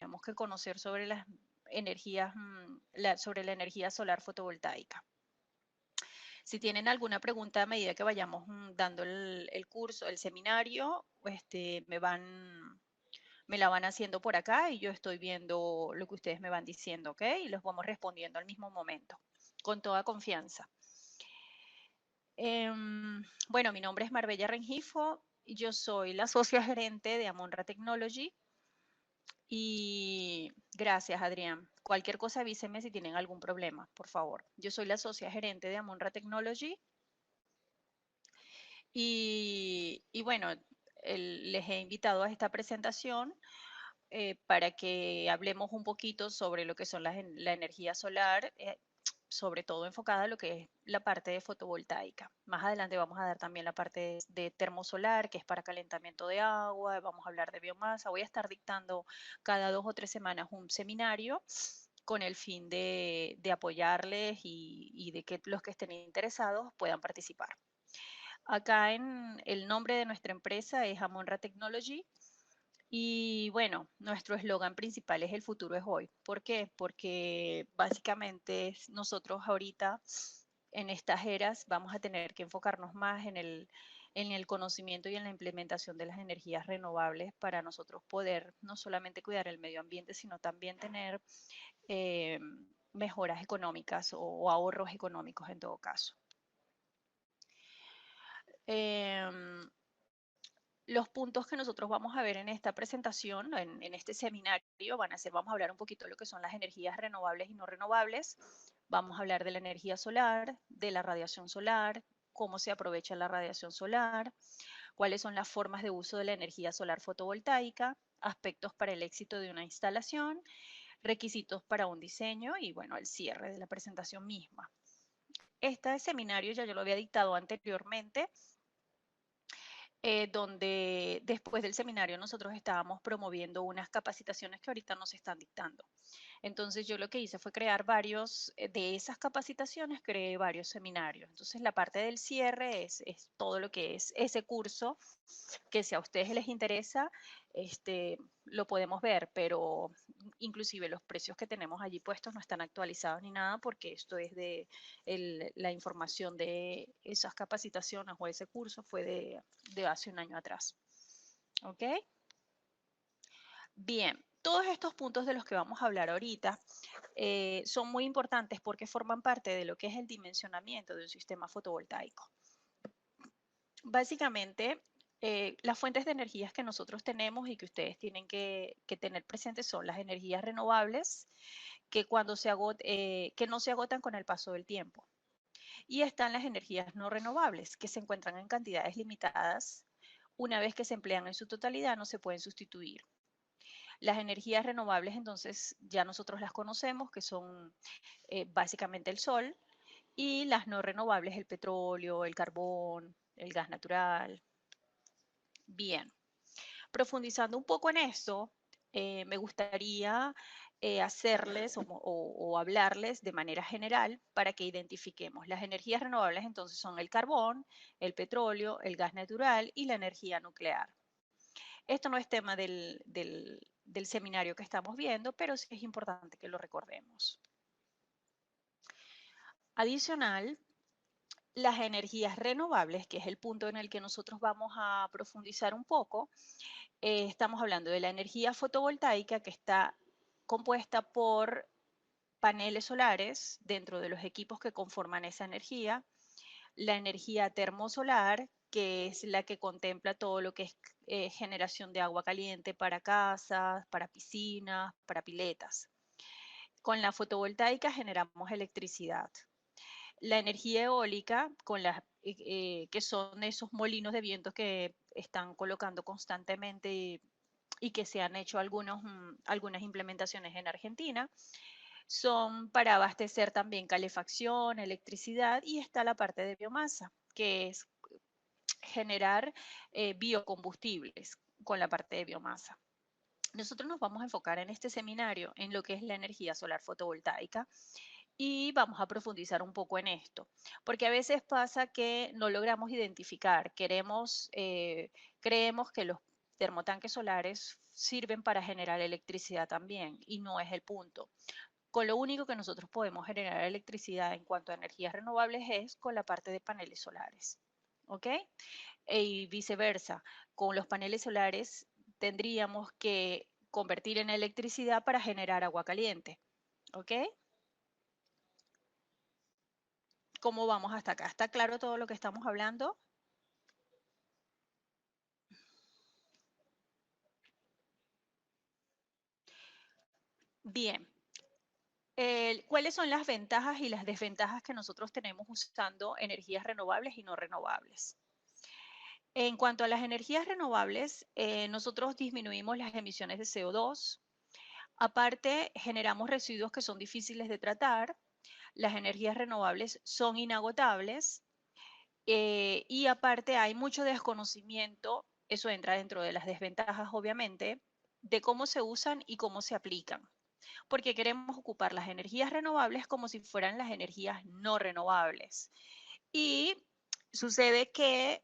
tenemos que conocer sobre las energías, sobre la energía solar fotovoltaica. Si tienen alguna pregunta a medida que vayamos dando el curso, el seminario, me la van haciendo por acá y yo estoy viendo lo que ustedes me van diciendo, ¿ok? Y los vamos respondiendo al mismo momento, con toda confianza. Bueno, mi nombre es Marbella Rengifo y yo soy la socia gerente de Amonra Technology. Y gracias, Adrián. Cualquier cosa avísenme si tienen algún problema, por favor. Yo soy la socia gerente de Amonra Technology. Y bueno, les he invitado a esta presentación para que hablemos un poquito sobre lo que son la energía solar, sobre todo enfocada a lo que es la parte de fotovoltaica. Más adelante vamos a dar también la parte de termosolar, que es para calentamiento de agua, vamos a hablar de biomasa. Voy a estar dictando cada 2 o 3 semanas un seminario con el fin de apoyarles y de que los que estén interesados puedan participar. Acá en el nombre de nuestra empresa es Amonra Technology. Y bueno, nuestro eslogan principal es el futuro es hoy. ¿Por qué? Porque básicamente nosotros ahorita en estas eras vamos a tener que enfocarnos más en el conocimiento y en la implementación de las energías renovables para nosotros poder no solamente cuidar el medio ambiente, sino también tener eh, mejoras económicas o ahorros económicos en todo caso. Los puntos que nosotros vamos a ver en esta presentación, en este seminario, van a ser, vamos a hablar un poquito de lo que son las energías renovables y no renovables. Vamos a hablar de la energía solar, de la radiación solar, cómo se aprovecha la radiación solar, cuáles son las formas de uso de la energía solar fotovoltaica, aspectos para el éxito de una instalación, requisitos para un diseño y bueno, el cierre de la presentación misma. Este seminario ya yo lo había dictado anteriormente, donde después del seminario nosotros estábamos promoviendo unas capacitaciones que ahorita nos están dictando. Entonces yo lo que hice fue crear varios, de esas capacitaciones creé varios seminarios. Entonces la parte del cierre es todo lo que es ese curso, que si a ustedes les interesa, lo podemos ver, pero inclusive los precios que tenemos allí puestos no están actualizados ni nada porque esto es de la información de esas capacitaciones o ese curso fue de hace un año atrás. ¿Ok? Bien, todos estos puntos de los que vamos a hablar ahorita son muy importantes porque forman parte de lo que es el dimensionamiento de un sistema fotovoltaico. Básicamente, las fuentes de energías que nosotros tenemos y que ustedes tienen que tener presentes son las energías renovables, que, que no se agotan con el paso del tiempo. Y están las energías no renovables, que se encuentran en cantidades limitadas. Una vez que se emplean en su totalidad, no se pueden sustituir. Las energías renovables, entonces, ya nosotros las conocemos, que son básicamente el sol, y las no renovables, el petróleo, el carbón, el gas natural. Bien, profundizando un poco en esto, me gustaría hacerles o hablarles de manera general para que identifiquemos. Las energías renovables entonces son el carbón, el petróleo, el gas natural y la energía nuclear. Esto no es tema del seminario que estamos viendo, pero sí es importante que lo recordemos. Adicional, las energías renovables, que es el punto en el que nosotros vamos a profundizar un poco, estamos hablando de la energía fotovoltaica que está compuesta por paneles solares dentro de los equipos que conforman esa energía, la energía termosolar, que es la que contempla todo lo que es generación de agua caliente para casas, para piscinas, para piletas. Con la fotovoltaica generamos electricidad. La energía eólica, que son esos molinos de vientos que están colocando constantemente y que se han hecho algunas implementaciones en Argentina, son para abastecer también calefacción, electricidad y está la parte de biomasa, que es generar biocombustibles con la parte de biomasa. Nosotros nos vamos a enfocar en este seminario en lo que es la energía solar fotovoltaica y vamos a profundizar un poco en esto, porque a veces pasa que no logramos identificar, creemos que termotanques solares sirven para generar electricidad también y no es el punto. Con lo único que nosotros podemos generar electricidad en cuanto a energías renovables es con la parte de paneles solares. ¿Ok? Y viceversa, con los paneles solares tendríamos que convertir en electricidad para generar agua caliente. ¿Ok? ¿Cómo vamos hasta acá? ¿Está claro todo lo que estamos hablando? Bien. ¿Cuáles son las ventajas y las desventajas que nosotros tenemos usando energías renovables y no renovables? En cuanto a las energías renovables, nosotros disminuimos las emisiones de CO2. Aparte, generamos residuos que son difíciles de tratar. Las energías renovables son inagotables. Y aparte hay mucho desconocimiento, eso entra dentro de las desventajas obviamente, de cómo se usan y cómo se aplican. Porque queremos ocupar las energías renovables como si fueran las energías no renovables. Y sucede que,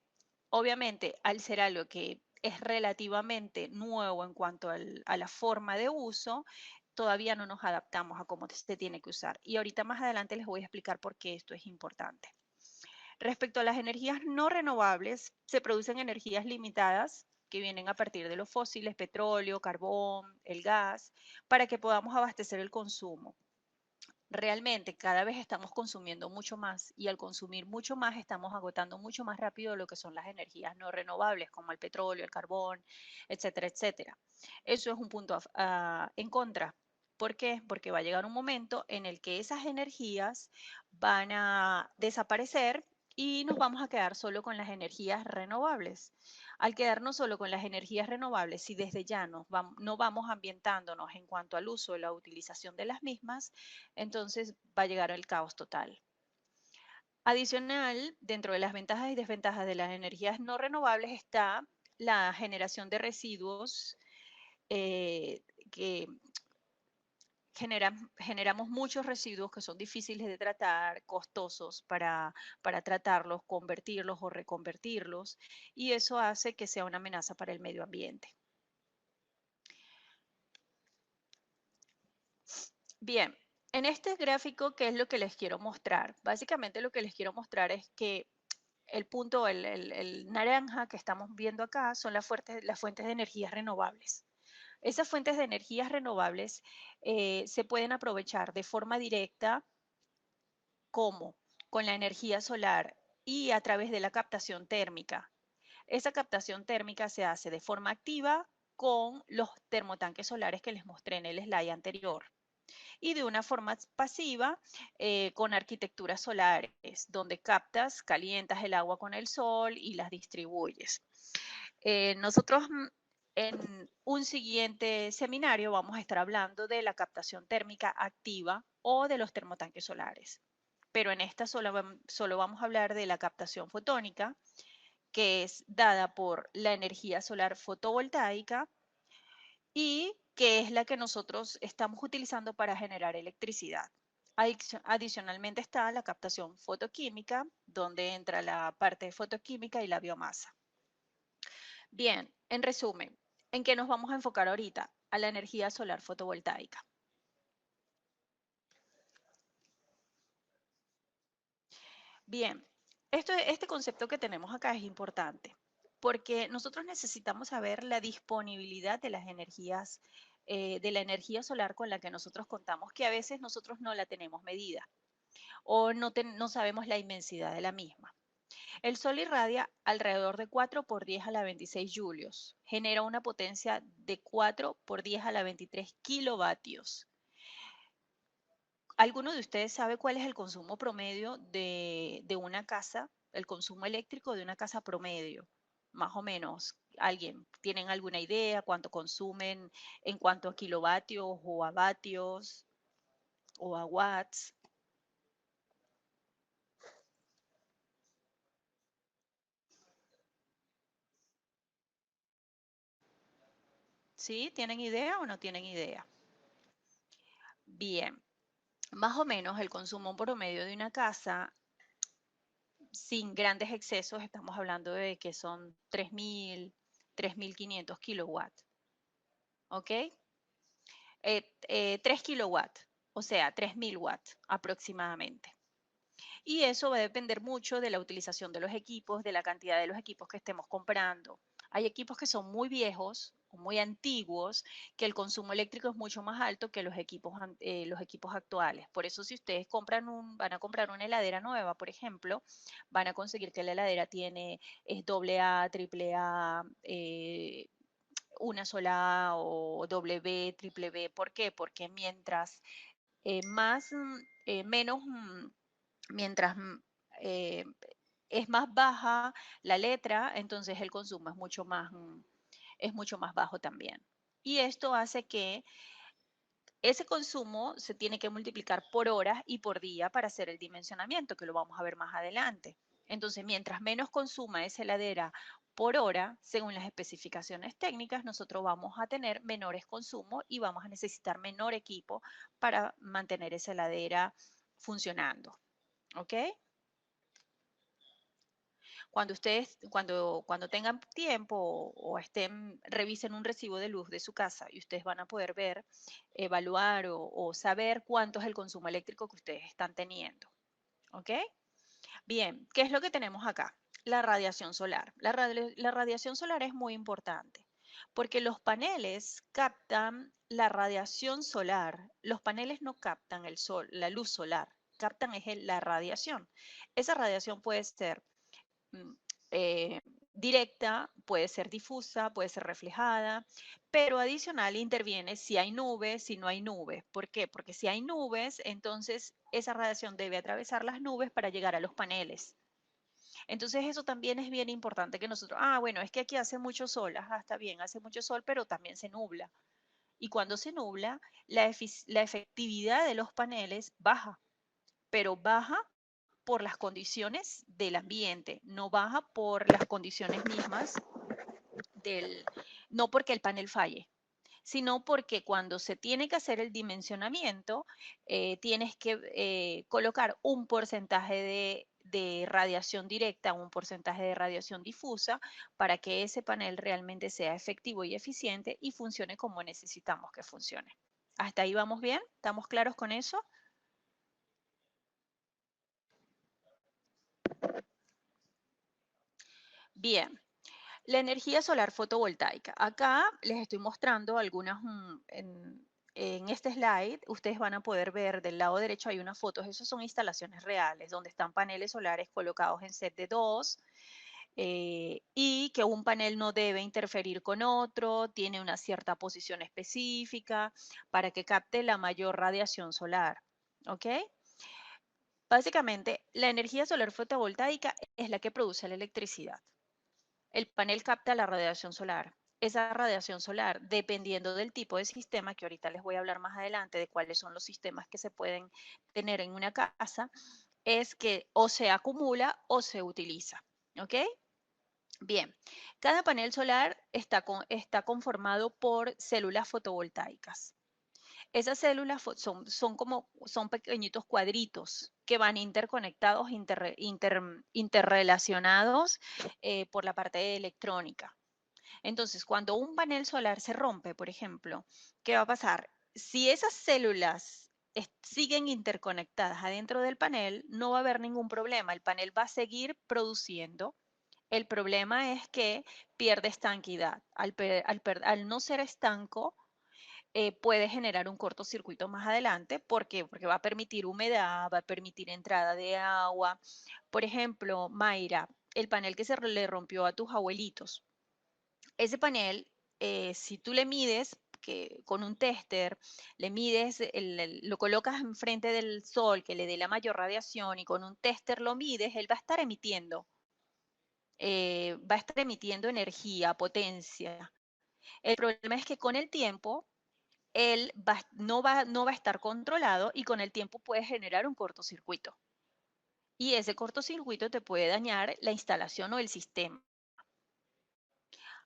obviamente, al ser algo que es relativamente nuevo en cuanto a la forma de uso, todavía no nos adaptamos a cómo se tiene que usar. Y ahorita más adelante les voy a explicar por qué esto es importante. Respecto a las energías no renovables, se producen energías limitadas que vienen a partir de los fósiles, petróleo, carbón, el gas, para que podamos abastecer el consumo. Realmente cada vez estamos consumiendo mucho más y al consumir mucho más estamos agotando mucho más rápido lo que son las energías no renovables como el petróleo, el carbón, etcétera, etcétera. Eso es un punto en contra. ¿Por qué? Porque va a llegar un momento en el que esas energías van a desaparecer y nos vamos a quedar solo con las energías renovables. Al quedarnos solo con las energías renovables, si desde ya no vamos ambientándonos en cuanto al uso y la utilización de las mismas, entonces va a llegar el caos total. Adicional, dentro de las ventajas y desventajas de las energías no renovables está la generación de residuos que generamos muchos residuos que son difíciles de tratar, costosos para tratarlos, convertirlos o reconvertirlos, y eso hace que sea una amenaza para el medio ambiente. Bien, en este gráfico, ¿qué es lo que les quiero mostrar? Básicamente lo que les quiero mostrar es que el punto, el naranja que estamos viendo acá son las fuentes de energías renovables. Esas fuentes de energías renovables se pueden aprovechar de forma directa como con la energía solar y a través de la captación térmica. Esa captación térmica se hace de forma activa con los termotanques solares que les mostré en el slide anterior y de una forma pasiva con arquitecturas solares, donde captas, calientas el agua con el sol y las distribuyes. Nosotros en un siguiente seminario vamos a estar hablando de la captación térmica activa o de los termotanques solares. Pero en esta solo vamos a hablar de la captación fotónica, que es dada por la energía solar fotovoltaica y que es la que nosotros estamos utilizando para generar electricidad. Adicionalmente está la captación fotoquímica, donde entra la parte fotoquímica y la biomasa. Bien, en resumen, ¿en qué nos vamos a enfocar ahorita? A la energía solar fotovoltaica. Bien, este concepto que tenemos acá es importante porque nosotros necesitamos saber la disponibilidad de las energías, de la energía solar con la que nosotros contamos, que a veces nosotros no la tenemos medida o no sabemos la inmensidad de la misma. El Sol irradia alrededor de 4 por 10 a la 26 julios. Genera una potencia de 4 por 10 a la 23 kilovatios. ¿Alguno de ustedes sabe cuál es el consumo promedio de una casa, el consumo eléctrico de una casa promedio? Más o menos. ¿Alguien tienen alguna idea cuánto consumen en cuanto a kilovatios o a vatios o a watts? ¿Sí? ¿Tienen idea o no tienen idea? Bien, más o menos el consumo promedio de una casa sin grandes excesos, estamos hablando de que son 3.000, 3.500 kilowatts, ¿ok? 3 kilowatts, o sea, 3.000 watts aproximadamente. Y eso va a depender mucho de la utilización de los equipos, de la cantidad de los equipos que estemos comprando. Hay equipos que son muy viejos o muy antiguos, que el consumo eléctrico es mucho más alto que los equipos actuales. Por eso si ustedes van a comprar una heladera nueva, por ejemplo, van a conseguir que la heladera es doble A, triple A, una sola A o doble B, triple B. ¿Por qué? Porque mientras más, menos, mientras eh, es más baja la letra, entonces el consumo es mucho más bajo también. Y esto hace que ese consumo se tiene que multiplicar por horas y por día para hacer el dimensionamiento, que lo vamos a ver más adelante. Entonces, mientras menos consuma esa heladera por hora, según las especificaciones técnicas, nosotros vamos a tener menores consumos y vamos a necesitar menor equipo para mantener esa heladera funcionando. ¿Ok? Cuando tengan tiempo o revisen un recibo de luz de su casa y ustedes van a poder ver, evaluar o saber cuánto es el consumo eléctrico que ustedes están teniendo. ¿Ok? Bien, ¿qué es lo que tenemos acá? La radiación solar. La radiación solar es muy importante porque los paneles captan la radiación solar. Los paneles no captan el sol, la luz solar, captan la radiación. Esa radiación puede ser mm, eh, directa, puede ser difusa, puede ser reflejada, pero adicional interviene si hay nubes, si no hay nubes. ¿Por qué? Porque si hay nubes, entonces esa radiación debe atravesar las nubes para llegar a los paneles. Entonces eso también es bien importante que nosotros, bueno, es que aquí hace mucho sol, está bien, hace mucho sol, pero también se nubla. Y cuando se nubla, la efectividad de los paneles baja, pero baja por las condiciones del ambiente, no baja por las condiciones mismas del, no porque el panel falle, sino porque cuando se tiene que hacer el dimensionamiento, tienes que colocar un porcentaje de radiación directa, un porcentaje de radiación difusa, para que ese panel realmente sea efectivo y eficiente y funcione como necesitamos que funcione. ¿Hasta ahí vamos bien? ¿Estamos claros con eso? Bien, la energía solar fotovoltaica. Acá les estoy mostrando algunas, en este slide ustedes van a poder ver del lado derecho hay unas fotos, esas son instalaciones reales, donde están paneles solares colocados en set de dos, y que un panel no debe interferir con otro, tiene una cierta posición específica para que capte la mayor radiación solar. ¿Ok? Básicamente, la energía solar fotovoltaica es la que produce la electricidad. El panel capta la radiación solar. Esa radiación solar, dependiendo del tipo de sistema, que ahorita les voy a hablar más adelante de cuáles son los sistemas que se pueden tener en una casa, es que o se acumula o se utiliza. ¿Ok? Bien, cada panel solar está conformado por células fotovoltaicas. Esas células son pequeñitos cuadritos que van interconectados, interrelacionados por la parte electrónica. Entonces, cuando un panel solar se rompe, por ejemplo, ¿qué va a pasar? Si esas células siguen interconectadas adentro del panel, no va a haber ningún problema. El panel va a seguir produciendo. El problema es que pierde estanquidad. Al no ser estanco, puede generar un cortocircuito más adelante. ¿Por qué? Porque va a permitir humedad, va a permitir entrada de agua. Por ejemplo, Mayra, el panel que se le rompió a tus abuelitos, ese panel, si tú le mides que con un tester, le mides, lo colocas enfrente del sol que le dé la mayor radiación y con un tester lo mides, él va a estar emitiendo energía, potencia. El problema es que con el tiempo no va a estar controlado y con el tiempo puede generar un cortocircuito. Y ese cortocircuito te puede dañar la instalación o el sistema.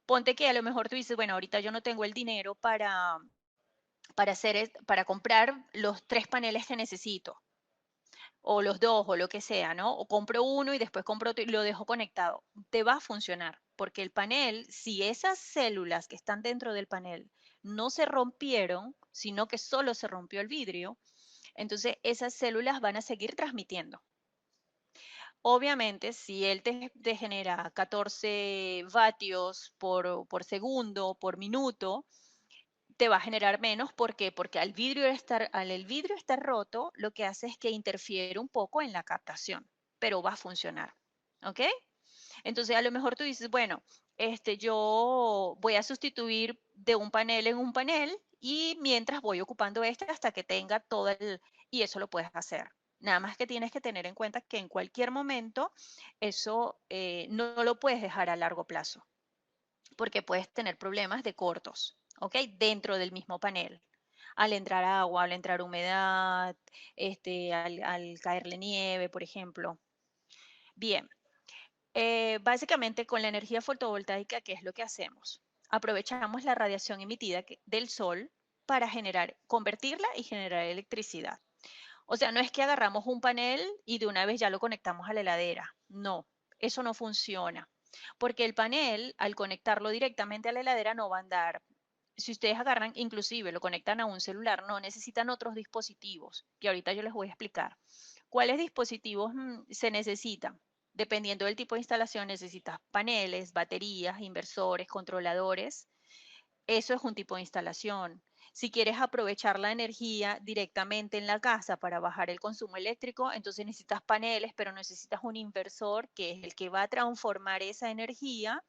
Ponte que a lo mejor tú dices, bueno, ahorita yo no tengo el dinero para comprar los 3 paneles que necesito, o los 2, o lo que sea, ¿no? O compro uno y después compro otro y lo dejo conectado. Te va a funcionar. porque el panel, si esas células que están dentro del panel no se rompieron, sino que solo se rompió el vidrio, entonces esas células van a seguir transmitiendo. Obviamente, si él te genera 14 vatios por segundo, por minuto, te va a generar menos. ¿Por qué? Porque al el vidrio estar roto, lo que hace es que interfiere un poco en la captación, pero va a funcionar. ¿Ok? Entonces, a lo mejor tú dices, bueno, yo voy a sustituir de un panel en un panel y mientras voy ocupando este hasta que tenga todo el... Y eso lo puedes hacer. Nada más que tienes que tener en cuenta que en cualquier momento eso no lo puedes dejar a largo plazo, porque puedes tener problemas de cortos, ¿ok? Dentro del mismo panel. Al entrar agua, al entrar humedad, al caerle nieve, por ejemplo. Bien, básicamente con la energía fotovoltaica, ¿qué es lo que hacemos? Aprovechamos la radiación emitida del sol para convertirla y generar electricidad. O sea, no es que agarramos un panel y de una vez ya lo conectamos a la heladera. No, eso no funciona. Porque el panel, al conectarlo directamente a la heladera, no va a andar. Si ustedes agarran, inclusive lo conectan a un celular, no necesitan otros dispositivos, que ahorita yo les voy a explicar. ¿Cuáles dispositivos se necesitan? Dependiendo del tipo de instalación, necesitas paneles, baterías, inversores, controladores. Eso es un tipo de instalación. Si quieres aprovechar la energía directamente en la casa para bajar el consumo eléctrico, entonces necesitas paneles, pero necesitas un inversor que es el que va a transformar esa energía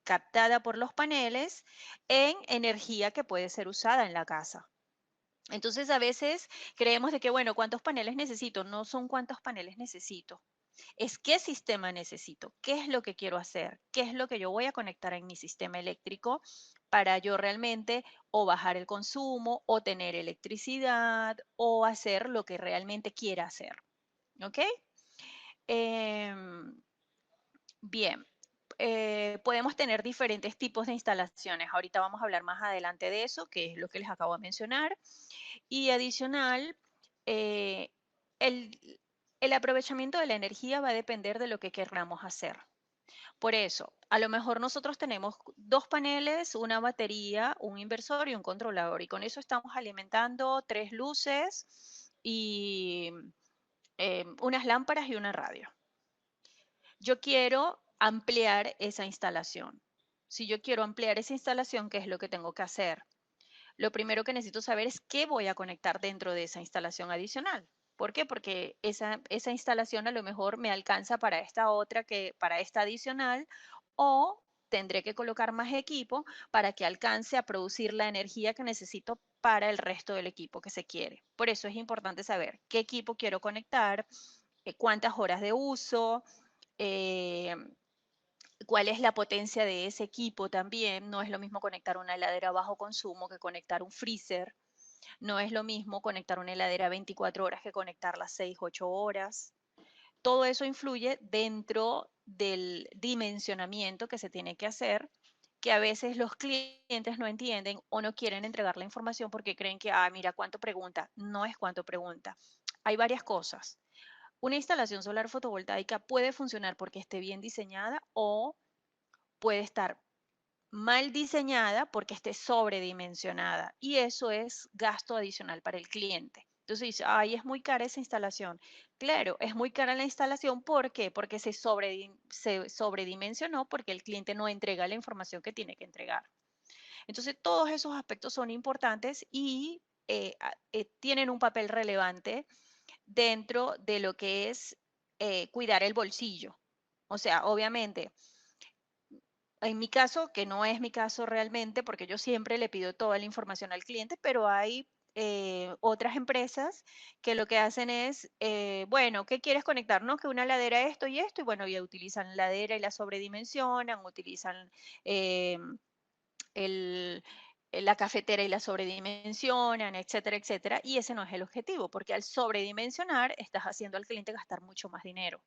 captada por los paneles en energía que puede ser usada en la casa. Entonces a veces creemos de que, bueno, ¿cuántos paneles necesito? No son cuántos paneles necesito. Es qué sistema necesito, qué es lo que quiero hacer, qué es lo que yo voy a conectar en mi sistema eléctrico para yo realmente o bajar el consumo o tener electricidad o hacer lo que realmente quiera hacer. ¿Ok? Em, bien, podemos tener diferentes tipos de instalaciones. Ahorita vamos a hablar más adelante de eso, que es lo que les acabo de mencionar. Y adicional, eh, el, el aprovechamiento de la energía va a depender de lo que queramos hacer. Por eso, a lo mejor nosotros tenemos dos paneles, una batería, un inversor y un controlador. Y con eso estamos alimentando 3 luces y unas lámparas y una radio. Yo quiero ampliar esa instalación. Si yo quiero ampliar esa instalación, ¿qué es lo que tengo que hacer? Lo primero que necesito saber es qué voy a conectar dentro de esa instalación adicional. ¿Por qué? Porque esa instalación a lo mejor me alcanza para esta otra que para esta adicional, o tendré que colocar más equipo para que alcance a producir la energía que necesito para el resto del equipo que se quiere. Por eso es importante saber qué equipo quiero conectar, cuántas horas de uso, eh, cuál es la potencia de ese equipo también. No es lo mismo conectar una heladera a bajo consumo que conectar un freezer. No es lo mismo conectar una heladera 24 horas que conectarla 6, 8 horas. Todo eso influye dentro del dimensionamiento que se tiene que hacer, que a veces los clientes no entienden o no quieren entregar la información porque creen que, mira cuánto pregunta. No es cuánto pregunta. Hay varias cosas. Una instalación solar fotovoltaica puede funcionar porque esté bien diseñada o puede estar mal diseñada porque esté sobredimensionada, y eso es gasto adicional para el cliente. Entonces dice, ay, es muy cara esa instalación. Claro, es muy cara la instalación. ¿Por qué? Porque se sobredimensionó porque el cliente no entrega la información que tiene que entregar. Entonces, todos esos aspectos son importantes y tienen un papel relevante dentro de lo que es cuidar el bolsillo. O sea, obviamente, en mi caso, que no es mi caso realmente, porque yo siempre le pido toda la información al cliente, pero hay otras empresas que lo que hacen es, bueno, ¿qué quieres conectar? No, que una ladera esto y esto, y bueno, ya utilizan ladera y la sobredimensionan, utilizan eh, el, la cafetera y la sobredimensionan, etcétera, etcétera, y ese no es el objetivo, porque al sobredimensionar estás haciendo al cliente gastar mucho más dinero.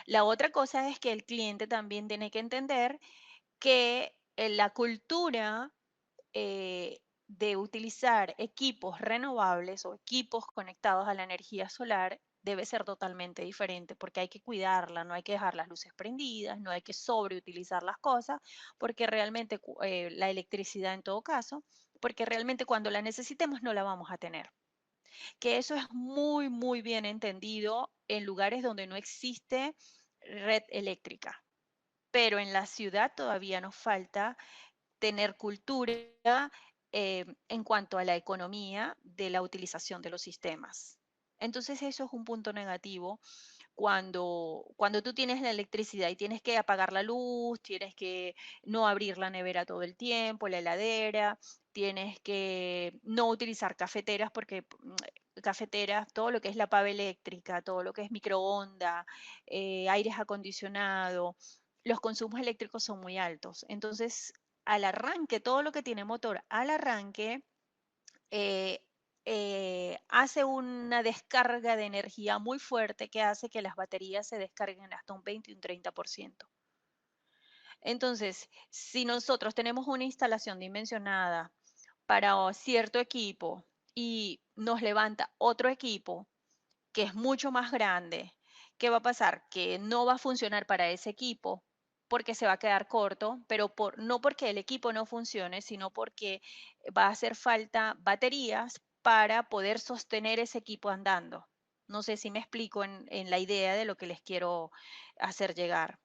La otra cosa es que el cliente también tiene que entender que la cultura de utilizar equipos renovables o equipos conectados a la energía solar debe ser totalmente diferente porque hay que cuidarla, no hay que dejar las luces prendidas, no hay que sobreutilizar las cosas, porque realmente la electricidad en todo caso, porque realmente cuando la necesitemos no la vamos a tener. Que eso es muy, muy bien entendido en lugares donde no existe red eléctrica, pero en la ciudad todavía nos falta tener cultura en cuanto a la economía de la utilización de los sistemas. Entonces eso es un punto negativo cuando tú tienes la electricidad y tienes que apagar la luz, tienes que no abrir la nevera todo el tiempo, la heladera, tienes que no utilizar cafeteras porque cafeteras, todo lo que es la pava eléctrica, todo lo que es microondas, aires acondicionados, los consumos eléctricos son muy altos. Entonces, al arranque, todo lo que tiene motor al arranque, eh, hace una descarga de energía muy fuerte que hace que las baterías se descarguen hasta un 20 y un 30%. Entonces, si nosotros tenemos una instalación dimensionada para cierto equipo y nos levanta otro equipo que es mucho más grande, ¿qué va a pasar? Que no va a funcionar para ese equipo porque se va a quedar corto, pero no porque el equipo no funcione, sino porque va a hacer falta baterías para poder sostener ese equipo andando. No sé si me explico en la idea de lo que les quiero hacer llegar.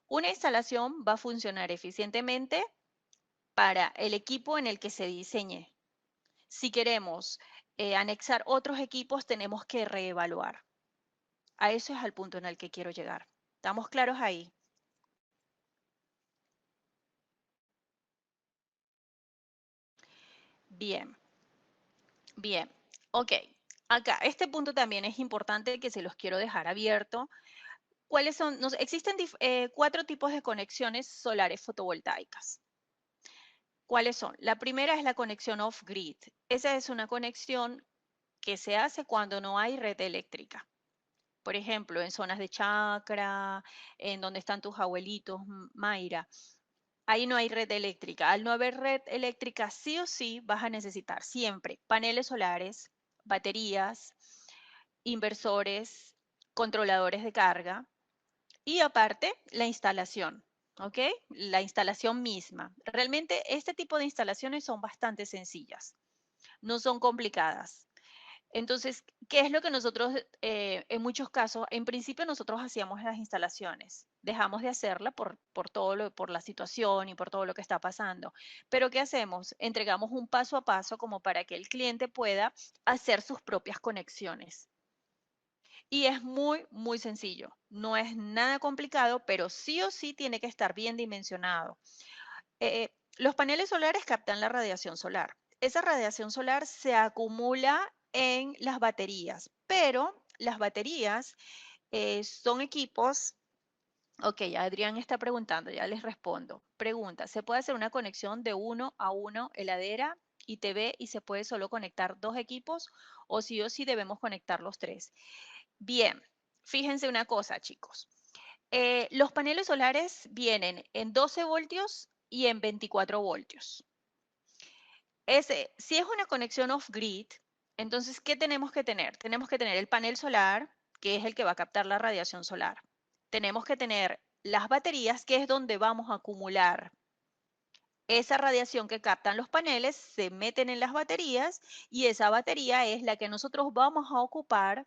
Una instalación va a funcionar eficientemente para el equipo en el que se diseñe. Si queremos anexar otros equipos, tenemos que reevaluar. A eso es al punto en el que quiero llegar. ¿Estamos claros ahí? Bien, bien. Ok, acá, este punto también es importante que se los quiero dejar abierto. ¿Cuáles son? Existen 4 tipos de conexiones solares fotovoltaicas. ¿Cuáles son? La primera es la conexión off-grid. Esa es una conexión que se hace cuando no hay red eléctrica. Por ejemplo, en zonas de chacra, en donde están tus abuelitos, Mayra. Ahí no hay red eléctrica. Al no haber red eléctrica, sí o sí vas a necesitar siempre paneles solares, baterías, inversores, controladores de carga y aparte la instalación, ¿ok? La instalación misma. Realmente este tipo de instalaciones son bastante sencillas, no son complicadas. Entonces, ¿qué es lo que nosotros, en muchos casos, en principio nosotros hacíamos las instalaciones, dejamos de hacerla por la situación y por todo lo que está pasando. Pero ¿qué hacemos? Entregamos un paso a paso como para que el cliente pueda hacer sus propias conexiones. Y es muy, muy sencillo. No es nada complicado, pero sí o sí tiene que estar bien dimensionado. Los paneles solares captan la radiación solar. Esa radiación solar se acumula en las baterías, pero las baterías son equipos. Ok, Adrián está preguntando, ya les respondo. Pregunta, ¿se puede hacer una conexión de 1 a 1 heladera y TV y se puede solo conectar 2 equipos o sí debemos conectar los 3? Bien, fíjense una cosa, chicos. Los paneles solares vienen en 12 voltios y en 24 voltios. Si es una conexión off-grid, entonces, ¿qué tenemos que tener? Tenemos que tener el panel solar, que es el que va a captar la radiación solar. Tenemos que tener las baterías, que es donde vamos a acumular esa radiación que captan los paneles, se meten en las baterías y esa batería es la que nosotros vamos a ocupar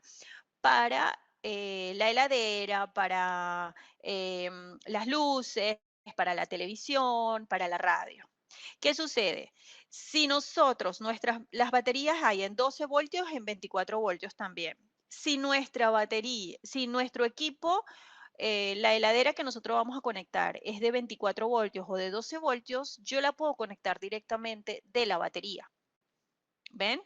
para la heladera, para las luces, para la televisión, para la radio. ¿Qué sucede? Si nosotros, las baterías hay en 12 voltios, en 24 voltios también. Si nuestra batería, si nuestro equipo, la heladera que nosotros vamos a conectar es de 24 voltios o de 12 voltios, yo la puedo conectar directamente de la batería. ¿Ven?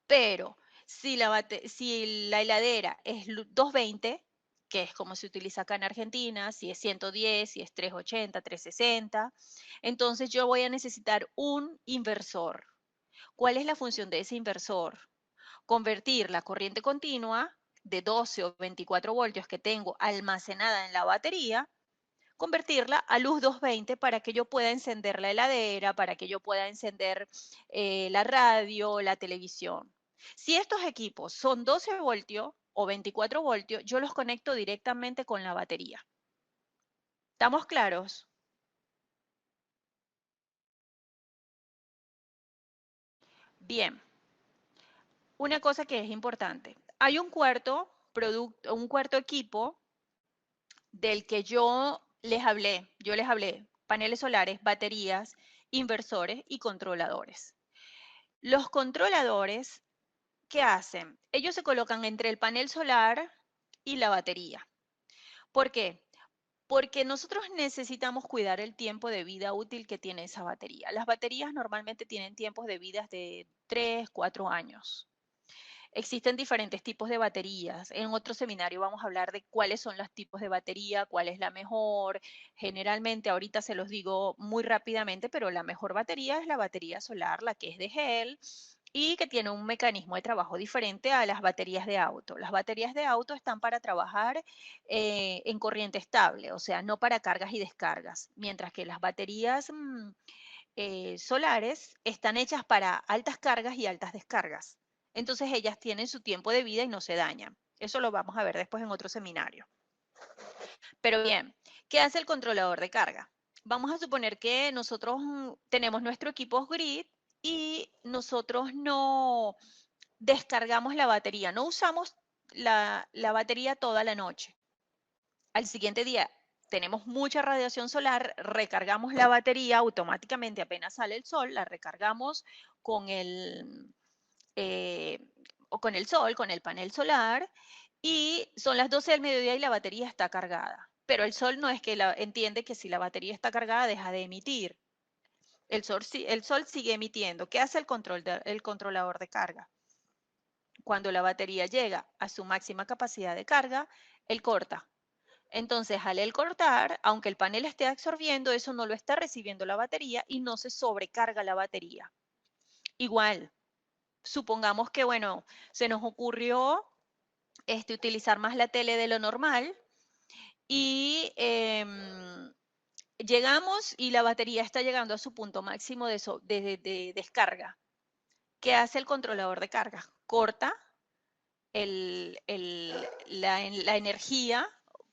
Pero si la heladera es 220, que es como se utiliza acá en Argentina, si es 110, si es 380, 360, entonces yo voy a necesitar un inversor. ¿Cuál es la función de ese inversor? Convertir la corriente continua de 12 o 24 voltios que tengo almacenada en la batería, convertirla a luz 220 para que yo pueda encender la heladera, para que yo pueda encender la radio, la televisión. Si estos equipos son 12 voltios o 24 voltios, yo los conecto directamente con la batería. ¿Estamos claros? Bien, una cosa que es importante. Hay un cuarto producto, un cuarto equipo del que yo les hablé, paneles solares, baterías, inversores y controladores. Los controladores, ¿qué hacen? Ellos se colocan entre el panel solar y la batería. ¿Por qué? Porque nosotros necesitamos cuidar el tiempo de vida útil que tiene esa batería. Las baterías normalmente tienen tiempos de vida de 3, 4 años. Existen diferentes tipos de baterías. En otro seminario vamos a hablar de cuáles son los tipos de batería, cuál es la mejor. Generalmente, ahorita se los digo muy rápidamente, pero la mejor batería es la batería solar, la que es de gel y que tiene un mecanismo de trabajo diferente a las baterías de auto. Las baterías de auto están para trabajar en corriente estable, o sea, no para cargas y descargas, mientras que las baterías solares están hechas para altas cargas y altas descargas. Entonces ellas tienen su tiempo de vida y no se dañan. Eso lo vamos a ver después en otro seminario. Pero bien, ¿qué hace el controlador de carga? Vamos a suponer que nosotros tenemos nuestro equipo grid y nosotros no descargamos la batería, no usamos la batería toda la noche. Al siguiente día tenemos mucha radiación solar, recargamos la batería automáticamente apenas sale el sol, la recargamos con eh, con el sol, con el panel solar, y son las 12 del mediodía y la batería está cargada. Pero el sol no es que entiende que si la batería está cargada deja de emitir. El sol sigue emitiendo. ¿Qué hace el controlador de carga? Cuando la batería llega a su máxima capacidad de carga, él corta. Entonces, al él cortar, aunque el panel esté absorbiendo, eso no lo está recibiendo la batería y no se sobrecarga la batería. Igual, supongamos que, bueno, se nos ocurrió utilizar más la tele de lo normal y llegamos y la batería está llegando a su punto máximo de descarga. ¿Qué hace el controlador de carga? Corta la energía,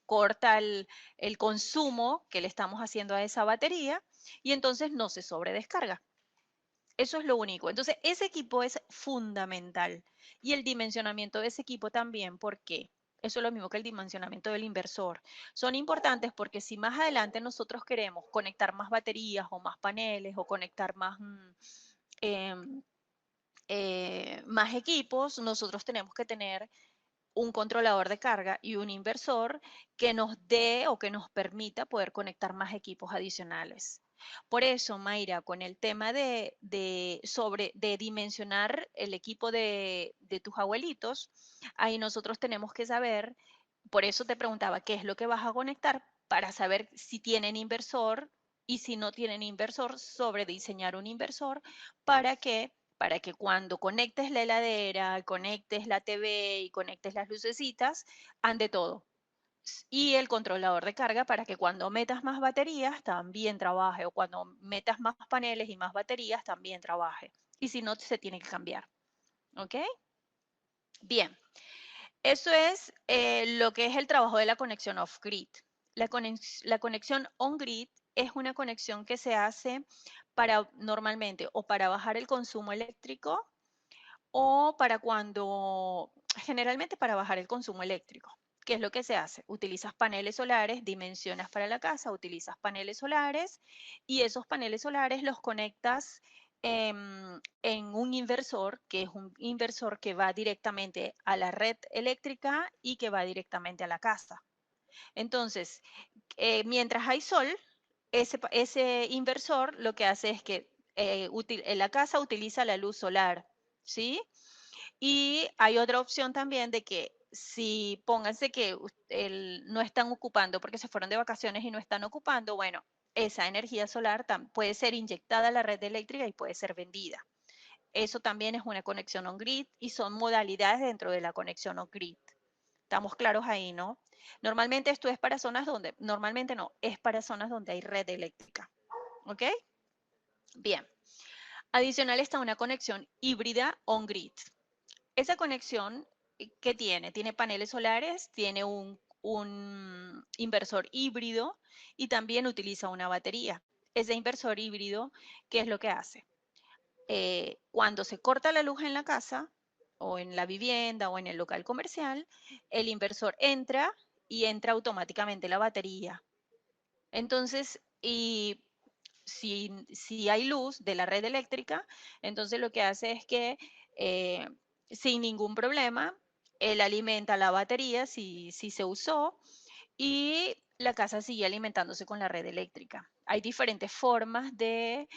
corta el consumo que le estamos haciendo a esa batería y entonces no se sobredescarga. Eso es lo único. Entonces, ese equipo es fundamental. Y el dimensionamiento de ese equipo también, ¿por qué? Eso es lo mismo que el dimensionamiento del inversor. Son importantes porque si más adelante nosotros queremos conectar más baterías o más paneles o conectar em, más equipos, nosotros tenemos que tener un controlador de carga y un inversor que nos dé o que nos permita poder conectar más equipos adicionales. Por eso, Mayra, con el tema de dimensionar el equipo de tus abuelitos, ahí nosotros tenemos que saber, por eso te preguntaba qué es lo que vas a conectar para saber si tienen inversor y si no tienen inversor, sobre diseñar un inversor para que cuando conectes la heladera, conectes la TV y conectes las lucecitas, ande todo. Y el controlador de carga para que cuando metas más baterías también trabaje o cuando metas más paneles y más baterías también trabaje. Y si no, se tiene que cambiar. ¿Ok? Bien. Eso es lo que es el trabajo de la conexión off-grid. La conexión on-grid es una conexión que se hace para normalmente o para bajar el consumo eléctrico o generalmente para bajar el consumo eléctrico. ¿Qué es lo que se hace? Utilizas paneles solares, dimensionas para la casa, utilizas paneles solares y esos paneles solares los conectas en un inversor, que es un inversor que va directamente a la red eléctrica y que va directamente a la casa. Entonces, mientras hay sol, ese inversor lo que hace es que en la casa utiliza la luz solar, ¿sí? Y hay otra opción también de que si pónganse que no están ocupando porque se fueron de vacaciones y no están ocupando, bueno, esa energía solar puede ser inyectada a la red eléctrica y puede ser vendida. Eso también es una conexión on-grid y son modalidades dentro de la conexión on-grid. Estamos claros ahí, ¿no? Normalmente esto es para zonas normalmente no, es para zonas donde hay red eléctrica. ¿Ok? Bien. Adicional está una conexión híbrida on-grid. Esa conexión, ¿qué tiene? Tiene paneles solares, tiene un inversor híbrido y también utiliza una batería. Ese inversor híbrido, ¿qué es lo que hace? Cuando se corta la luz en la casa o en la vivienda o en el local comercial, el inversor entra y entra automáticamente la batería. Entonces, y si hay luz de la red eléctrica, entonces lo que hace es que eh, sin ningún problema, él alimenta la batería si se usó y la casa sigue alimentándose con la red eléctrica. Hay diferentes formas de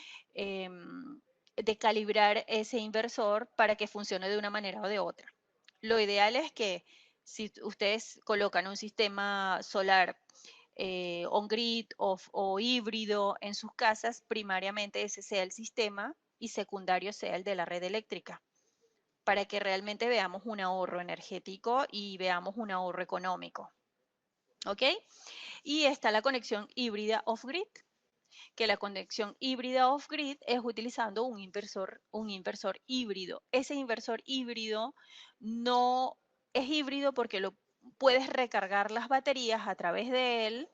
calibrar ese inversor para que funcione de una manera o de otra. Lo ideal es que si ustedes colocan un sistema solar on-grid o híbrido en sus casas, primariamente ese sea el sistema y secundario sea el de la red eléctrica, para que realmente veamos un ahorro energético y veamos un ahorro económico. ¿Ok? Y está la conexión híbrida off-grid, que la conexión híbrida off-grid es utilizando un inversor híbrido. Ese inversor híbrido no es híbrido porque lo puedes recargar las baterías a través de él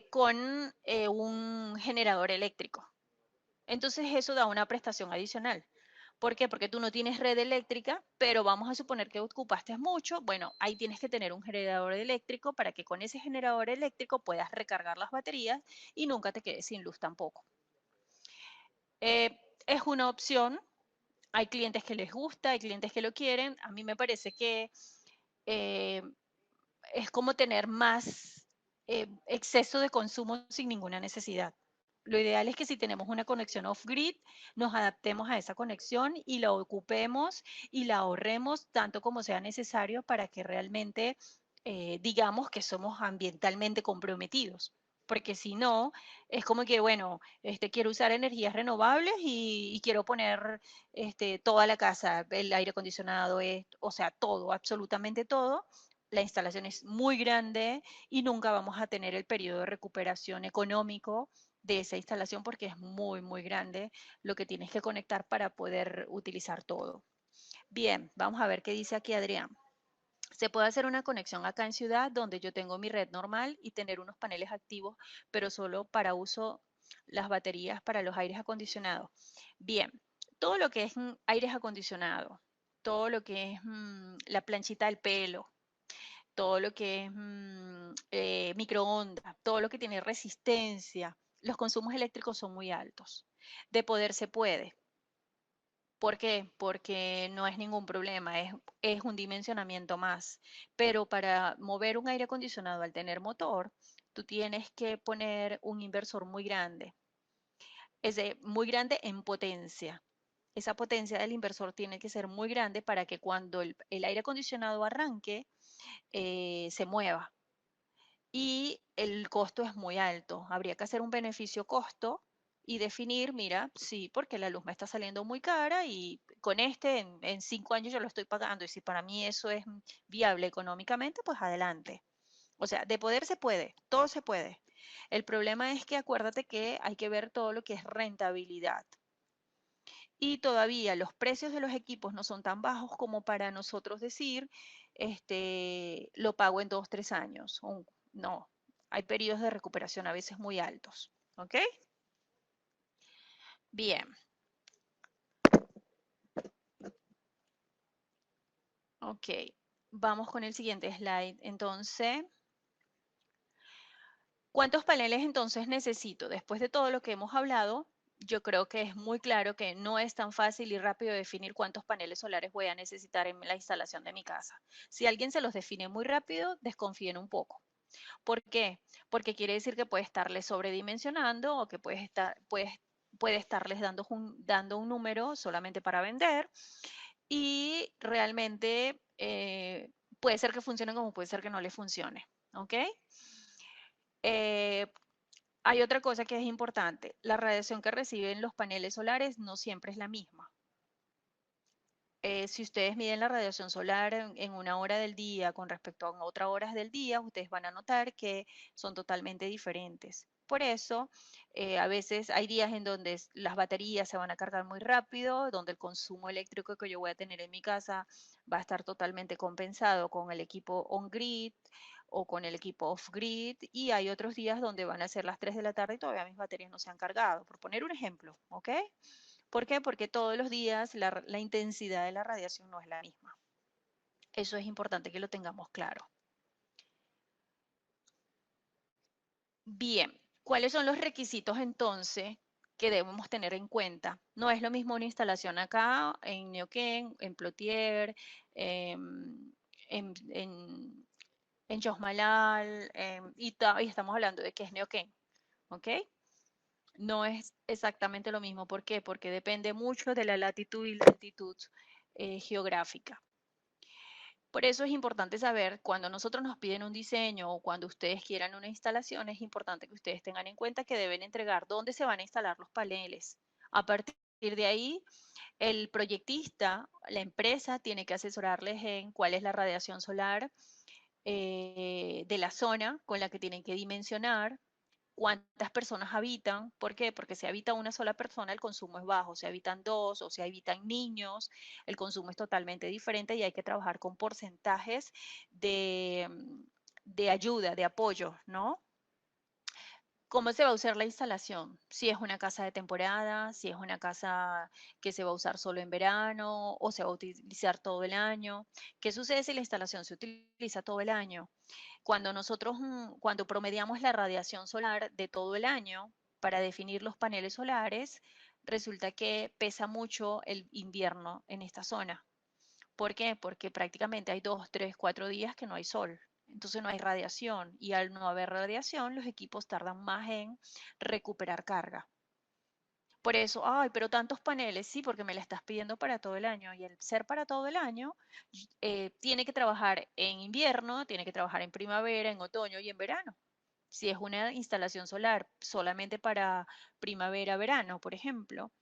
con un generador eléctrico. Entonces eso da una prestación adicional. ¿Por qué? Porque tú no tienes red eléctrica, pero vamos a suponer que ocupaste mucho. Bueno, ahí tienes que tener un generador eléctrico para que con ese generador eléctrico puedas recargar las baterías y nunca te quedes sin luz tampoco. Es una opción. Hay clientes que les gusta, hay clientes que lo quieren. A mí me parece que eh, es como tener más exceso de consumo sin ninguna necesidad. Lo ideal es que si tenemos una conexión off-grid, nos adaptemos a esa conexión y la ocupemos y la ahorremos tanto como sea necesario para que realmente digamos que somos ambientalmente comprometidos. Porque si no, es como que, bueno, quiero usar energías renovables y quiero poner toda la casa, el aire acondicionado, o sea, todo, absolutamente todo. La instalación es muy grande y nunca vamos a tener el periodo de recuperación económico de esa instalación porque es muy, muy grande lo que tienes que conectar para poder utilizar todo. Bien, vamos a ver qué dice aquí Adrián. Se puede hacer una conexión acá en ciudad donde yo tengo mi red normal y tener unos paneles activos, pero solo para uso las baterías para los aires acondicionados. Bien, todo lo que es aires acondicionados, todo lo que es la planchita del pelo, todo lo que es microondas, todo lo que tiene resistencia, los consumos eléctricos son muy altos. De poder se puede. ¿Por qué? Porque no es ningún problema, es un dimensionamiento más. Pero para mover un aire acondicionado al tener motor, tú tienes que poner un inversor muy grande. Muy grande en potencia. Esa potencia del inversor tiene que ser muy grande para que cuando el aire acondicionado arranque, se mueva. Y el costo es muy alto. Habría que hacer un beneficio-costo y definir, mira, sí, porque la luz me está saliendo muy cara y con en 5 años yo lo estoy pagando y si para mí eso es viable económicamente, pues adelante. O sea, de poder se puede, todo se puede. El problema es que acuérdate que hay que ver todo lo que es rentabilidad. Y todavía los precios de los equipos no son tan bajos como para nosotros decir, lo pago en 2, 3 años. No, hay periodos de recuperación a veces muy altos. ¿Ok? Bien. Ok. Vamos con el siguiente slide. Entonces, ¿cuántos paneles entonces necesito? Después de todo lo que hemos hablado, yo creo que es muy claro que no es tan fácil y rápido definir cuántos paneles solares voy a necesitar en la instalación de mi casa. Si alguien se los define muy rápido, desconfíen un poco. ¿Por qué? Porque quiere decir que puede estarles sobredimensionando o que puede estarles dando un número solamente para vender y realmente puede ser que funcione como puede ser que no le funcione. ¿Ok? Eh, Hay otra cosa que es importante. La radiación que reciben los paneles solares no siempre es la misma. Si ustedes miden la radiación solar en una hora del día con respecto a otras horas del día, ustedes van a notar que son totalmente diferentes. por eso a veces hay días en donde las baterías se van a cargar muy rápido, donde el consumo eléctrico que yo voy a tener en mi casa va a estar totalmente compensado con el equipo on-grid o con el equipo off-grid, y hay otros días donde van a ser las 3 de la tarde y todavía mis baterías no se han cargado, por poner un ejemplo, ¿ok? ¿Por qué? Porque todos los días la intensidad de la radiación no es la misma. Eso es importante que lo tengamos claro. Bien, ¿cuáles son los requisitos entonces que debemos tener en cuenta? No es lo mismo una instalación acá en Neuquén, en Plotier, en, en, en Chosmalal, y estamos hablando de que es Neuquén, ¿ok? No es exactamente lo mismo. ¿Por qué? Porque depende mucho de la latitud y latitud geográfica. Por eso es importante saber, cuando nosotros nos piden un diseño o cuando ustedes quieran una instalación, es importante que ustedes tengan en cuenta que deben entregar dónde se van a instalar los paneles. A partir de ahí, el proyectista, la empresa, tiene que asesorarles en cuál es la radiación solar de la zona con la que tienen que dimensionar, cuántas personas habitan. ¿Por qué? Porque si habita una sola persona, el consumo es bajo. Si habitan dos o si habitan niños, el consumo es totalmente diferente y hay que trabajar con porcentajes de, de ayuda, de apoyo, ¿no? ¿Cómo se va a usar la instalación? Si es una casa de temporada, si es una casa que se va a usar solo en verano o se va a utilizar todo el año. ¿Qué sucede si la instalación se utiliza todo el año? Cuando nosotros, cuando promediamos la radiación solar de todo el año para definir los paneles solares, resulta que pesa mucho el invierno en esta zona. ¿Por qué? Porque prácticamente hay 2, 3, 4 días que no hay sol. Entonces no hay radiación y al no haber radiación los equipos tardan más en recuperar carga. Por eso, ay, pero tantos paneles, sí, porque me la estás pidiendo para todo el año y el ser para todo el año tiene que trabajar en invierno, tiene que trabajar en primavera, en otoño y en verano. Si es una instalación solar solamente para primavera, verano, por ejemplo,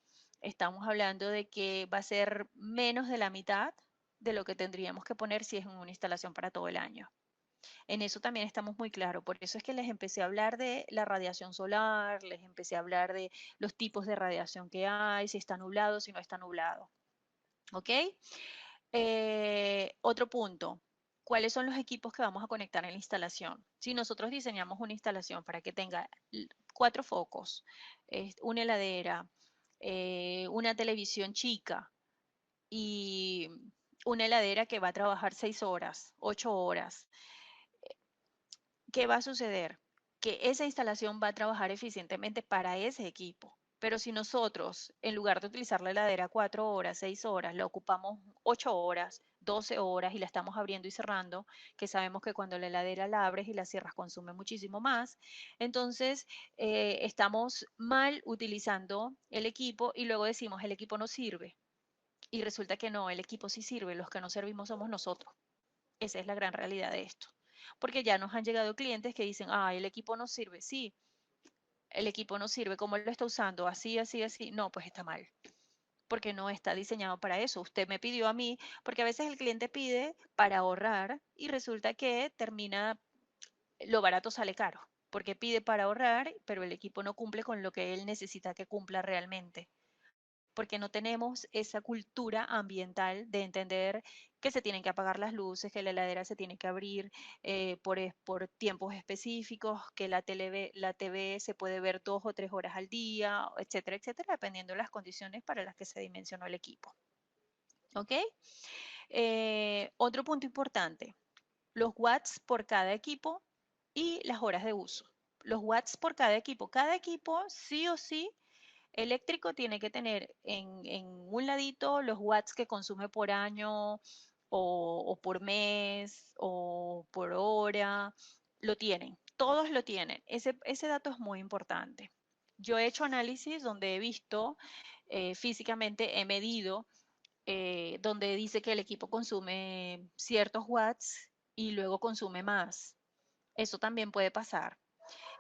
estamos hablando de que va a ser menos de la mitad de lo que tendríamos que poner si es una instalación para todo el año. En eso también estamos muy claros. Por eso es que les empecé a hablar de la radiación solar, les empecé a hablar de los tipos de radiación que hay, si está nublado, si no está nublado. ¿Ok? Otro punto. ¿Cuáles son los equipos que vamos a conectar en la instalación? Si nosotros diseñamos una instalación para que tenga 4 focos, una heladera, una televisión chica y una heladera que va a trabajar 6 horas, 8 horas, ¿qué va a suceder? Que esa instalación va a trabajar eficientemente para ese equipo. Pero si nosotros, en lugar de utilizar la heladera 4 horas, 6 horas, la ocupamos 8 horas, 12 horas y la estamos abriendo y cerrando, que sabemos que cuando la heladera la abres y la cierras consume muchísimo más, entonces estamos mal utilizando el equipo y luego decimos el equipo no sirve. Y resulta que no, el equipo sí sirve, los que no servimos somos nosotros. Esa es la gran realidad de esto. Porque ya nos han llegado clientes que dicen, ah, el equipo no sirve. Sí, el equipo no sirve. ¿Cómo lo está usando? Así, así, así. No, pues está mal. Porque no está diseñado para eso. Usted me pidió a mí, porque a veces el cliente pide para ahorrar y resulta que termina, lo barato sale caro. Porque pide para ahorrar, pero el equipo no cumple con lo que él necesita que cumpla realmente, porque no tenemos esa cultura ambiental de entender que se tienen que apagar las luces, que la heladera se tiene que abrir por tiempos específicos, que la TV se puede ver 2 o 3 horas al día, etcétera, etcétera, dependiendo de las condiciones para las que se dimensionó el equipo. ¿Ok? Otro punto importante, los watts por cada equipo y las horas de uso. Los watts por cada equipo sí o sí eléctrico tiene que tener en un ladito los watts que consume por año o por mes o por hora. Lo tienen, todos lo tienen. Ese dato es muy importante. Yo he hecho análisis donde he visto físicamente, he medido, donde dice que el equipo consume ciertos watts y luego consume más. Eso también puede pasar.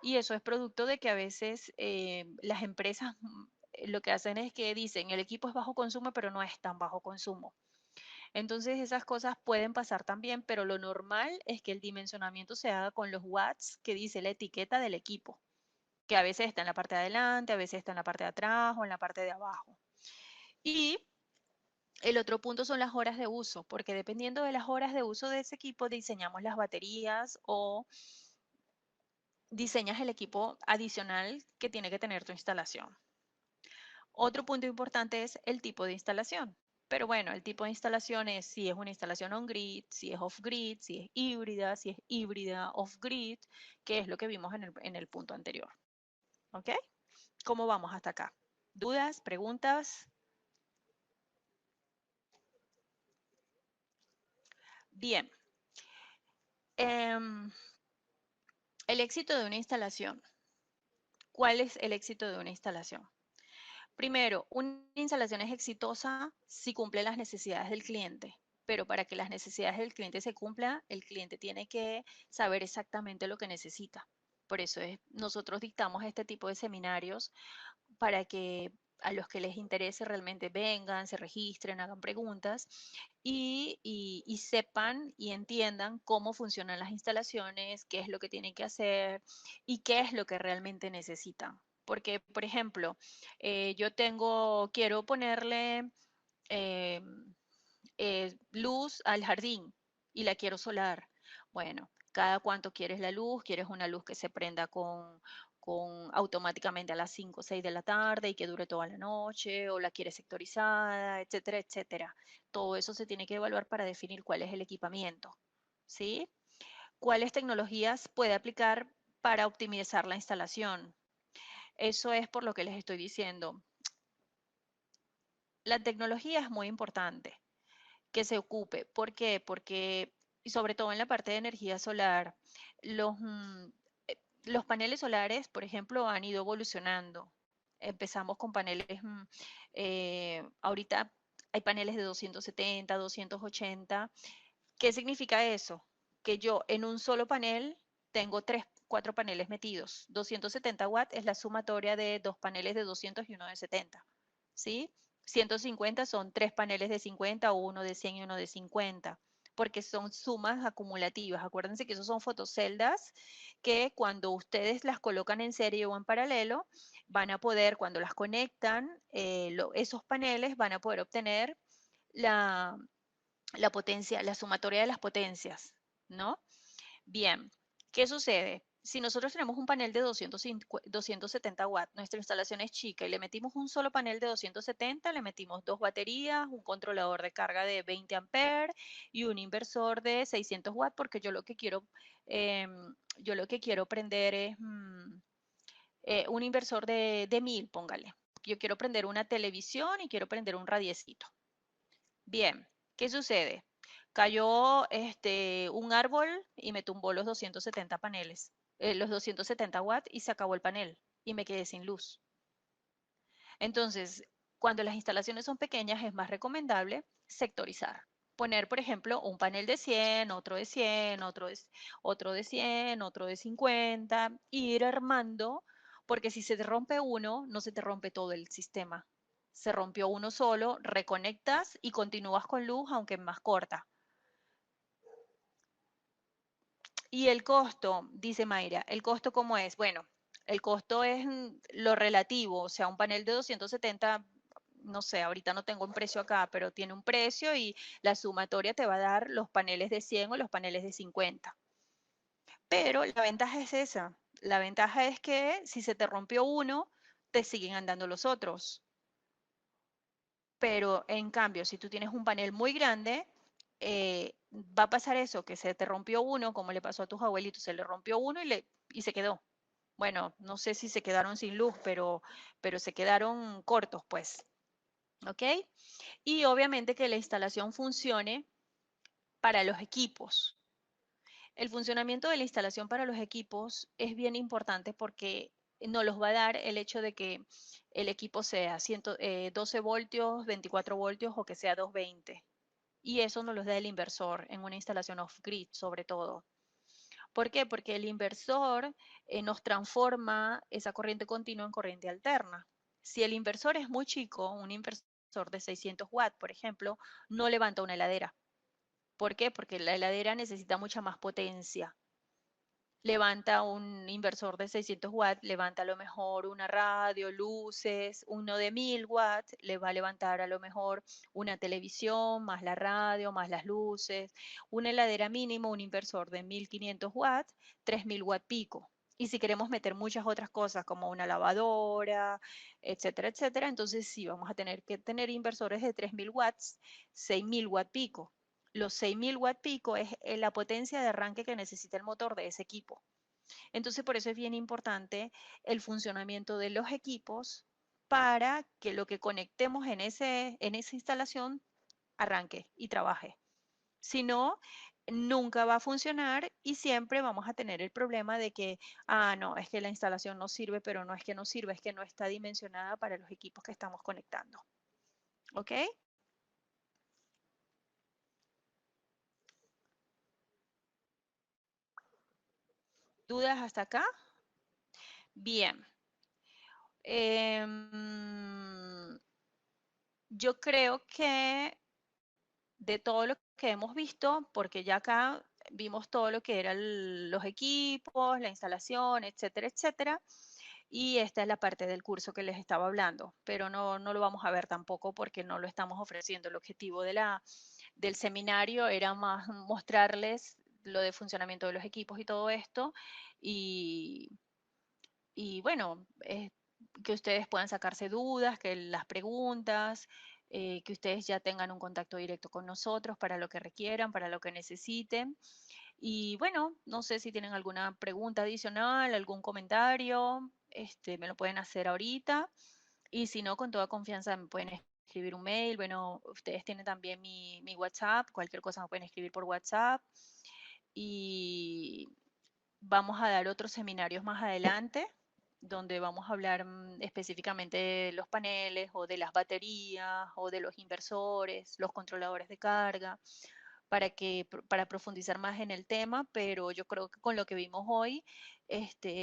Y eso es producto de que a veces las empresas lo que hacen es que dicen el equipo es bajo consumo, pero no es tan bajo consumo. Entonces esas cosas pueden pasar también, pero lo normal es que el dimensionamiento se haga con los watts que dice la etiqueta del equipo. que a veces está en la parte de adelante, a veces está en la parte de atrás o en la parte de abajo. Y el otro punto son las horas de uso, porque dependiendo de las horas de uso de ese equipo, diseñamos las baterías o diseñas el equipo adicional que tiene que tener tu instalación. Otro punto importante es el tipo de instalación. Pero bueno, el tipo de instalación es si es una instalación on-grid, si es off-grid, si es híbrida, off-grid, que es lo que vimos en el punto anterior. ¿Ok? ¿Cómo vamos hasta acá? ¿Dudas? ¿Preguntas? Bien. El éxito de una instalación. ¿Cuál es el éxito de una instalación? Primero, una instalación es exitosa si cumple las necesidades del cliente, pero para que las necesidades del cliente se cumplan, el cliente tiene que saber exactamente lo que necesita. Por eso nosotros dictamos este tipo de seminarios para que a los que les interese realmente vengan, se registren, hagan preguntas y sepan y entiendan cómo funcionan las instalaciones, qué es lo que tienen que hacer y qué es lo que realmente necesitan. Porque, por ejemplo, quiero ponerle eh, luz al jardín y la quiero solar. Bueno, cada cuánto quieres la luz, quieres una luz que se prenda con automáticamente a las 5 o 6 de la tarde y que dure toda la noche, o la quieres sectorizada, etcétera, etcétera. Todo eso se tiene que evaluar para definir cuál es el equipamiento, ¿sí? ¿Cuáles tecnologías puede aplicar para optimizar la instalación? Eso es por lo que les estoy diciendo. La tecnología es muy importante que se ocupe. ¿Por qué? Porque, y sobre todo en la parte de energía solar, los, mm, los paneles solares, por ejemplo, han ido evolucionando. Empezamos con paneles, ahorita hay paneles de 270, 280. ¿Qué significa eso? Que yo en un solo panel tengo tres, cuatro paneles metidos. 270 watts es la sumatoria de dos paneles de 200 y uno de 70, ¿sí? 150 son tres paneles de 50 o uno de 100 y uno de 50, porque son sumas acumulativas. Acuérdense que esos son fotoceldas que cuando ustedes las colocan en serie o en paralelo, van a poder, cuando las conectan, esos paneles van a poder obtener la, la potencia, la sumatoria de las potencias, ¿no? Bien, ¿qué sucede? Si nosotros tenemos un panel de 270 watts, nuestra instalación es chica y le metimos un solo panel de 270, le metimos dos baterías, un controlador de carga de 20 amperes y un inversor de 600 watts, porque yo lo que quiero prender es un inversor de 1000, póngale. Yo quiero prender una televisión y quiero prender un radiecito. Bien, ¿qué sucede? Cayó un árbol y me tumbó los 270 paneles, los 270 watts y se acabó el panel y me quedé sin luz. Entonces, cuando las instalaciones son pequeñas es más recomendable sectorizar. Poner, por ejemplo, un panel de 100, otro de 100, otro de 100, otro de 50, ir armando, porque si se te rompe uno, no se te rompe todo el sistema. Se rompió uno solo, reconectas y continúas con luz, aunque más corta. Y el costo, dice Mayra, ¿el costo cómo es? Bueno, el costo es lo relativo, o sea, un panel de 270, no sé, ahorita no tengo un precio acá, pero tiene un precio y la sumatoria te va a dar los paneles de 100 o los paneles de 50. Pero la ventaja es esa, la ventaja es que si se te rompió uno, te siguen andando los otros. Pero en cambio, si tú tienes un panel muy grande, va a pasar eso, que se te rompió uno, como le pasó a tus abuelitos, se le rompió uno y se quedó. Bueno, no sé si se quedaron sin luz, pero se quedaron cortos, pues. ¿Ok? Y obviamente que la instalación funcione para los equipos. El funcionamiento de la instalación para los equipos es bien importante porque nos los va a dar el hecho de que el equipo sea 12 voltios, 24 voltios o que sea 220. Y eso nos los da el inversor en una instalación off-grid, sobre todo. ¿Por qué? Porque el inversor nos transforma esa corriente continua en corriente alterna. Si el inversor es muy chico, un inversor de 600 watts, por ejemplo, no levanta una heladera. ¿Por qué? Porque la heladera necesita mucha más potencia. levanta un inversor de 600 watts, levanta a lo mejor una radio, luces, uno de 1000 watts, le va a levantar a lo mejor una televisión, más la radio, más las luces, una heladera mínimo, un inversor de 1500 watts, 3000 watts pico. Y si queremos meter muchas otras cosas como una lavadora, etcétera, etcétera, entonces sí vamos a tener que tener inversores de 3000 watts, 6000 watts pico. Los 6000 watt pico es la potencia de arranque que necesita el motor de ese equipo. Entonces, por eso es bien importante el funcionamiento de los equipos para que lo que conectemos en esa instalación arranque y trabaje. Si no, nunca va a funcionar y siempre vamos a tener el problema de que, no, es que la instalación no sirve, pero no es que no sirve, es que no está dimensionada para los equipos que estamos conectando. ¿Ok? ¿Dudas hasta acá? Bien. Em, yo creo que de todo lo que hemos visto, porque ya acá vimos todo lo que eran los equipos, la instalación, etcétera, etcétera. Y esta es la parte del curso que les estaba hablando, pero no lo vamos a ver tampoco porque no lo estamos ofreciendo. El objetivo del seminario era más mostrarles lo de funcionamiento de los equipos y todo esto. Y, y bueno, que ustedes puedan sacarse dudas, que las preguntas, que ustedes ya tengan un contacto directo con nosotros para lo que requieran, para lo que necesiten. Y bueno, no sé si tienen alguna pregunta adicional, algún comentario, me lo pueden hacer ahorita. Y si no, con toda confianza me pueden escribir un mail. Bueno, ustedes tienen también mi WhatsApp, cualquier cosa me pueden escribir por WhatsApp. Y vamos a dar otros seminarios más adelante, donde vamos a hablar específicamente de los paneles o de las baterías o de los inversores, los controladores de carga, para profundizar más en el tema, pero yo creo que con lo que vimos hoy,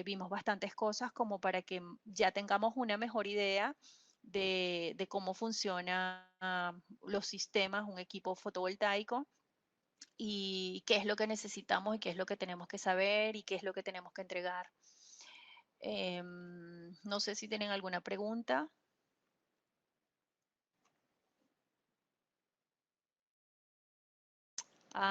vimos bastantes cosas como para que ya tengamos una mejor idea de cómo funcionan los sistemas, un equipo fotovoltaico y qué es lo que necesitamos y qué es lo que tenemos que saber y qué es lo que tenemos que entregar. No sé si tienen alguna pregunta.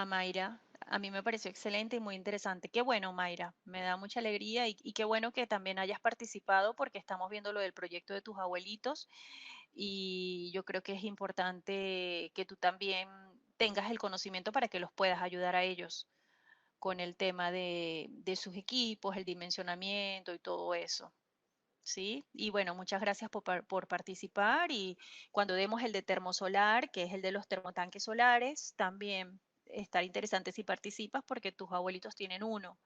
Mayra, a mí me pareció excelente y muy interesante. Qué bueno, Mayra, me da mucha alegría y qué bueno que también hayas participado porque estamos viendo lo del proyecto de tus abuelitos y yo creo que es importante que tú también tengas el conocimiento para que los puedas ayudar a ellos con el tema de sus equipos, el dimensionamiento y todo eso. ¿Sí? Y bueno, muchas gracias por participar y cuando demos el de termosolar, que es el de los termotanques solares, también estar interesante si participas porque tus abuelitos tienen uno.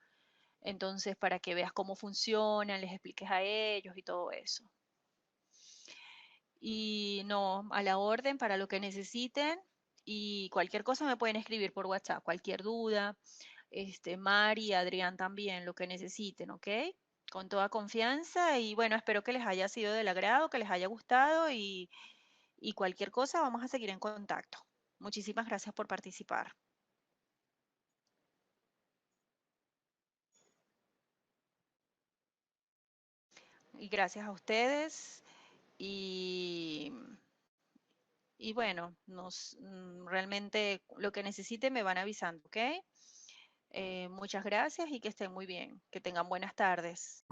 Entonces, para que veas cómo funcionan, les expliques a ellos y todo eso. Y no, a la orden para lo que necesiten y cualquier cosa me pueden escribir por WhatsApp, cualquier duda, Mari, Adrián también, lo que necesiten, ¿ok? Con toda confianza y bueno, espero que les haya sido del agrado, que les haya gustado y cualquier cosa vamos a seguir en contacto. Muchísimas gracias por participar y gracias a ustedes y, y bueno, realmente lo que necesiten me van avisando, ¿ok? Muchas gracias y que estén muy bien, que tengan buenas tardes.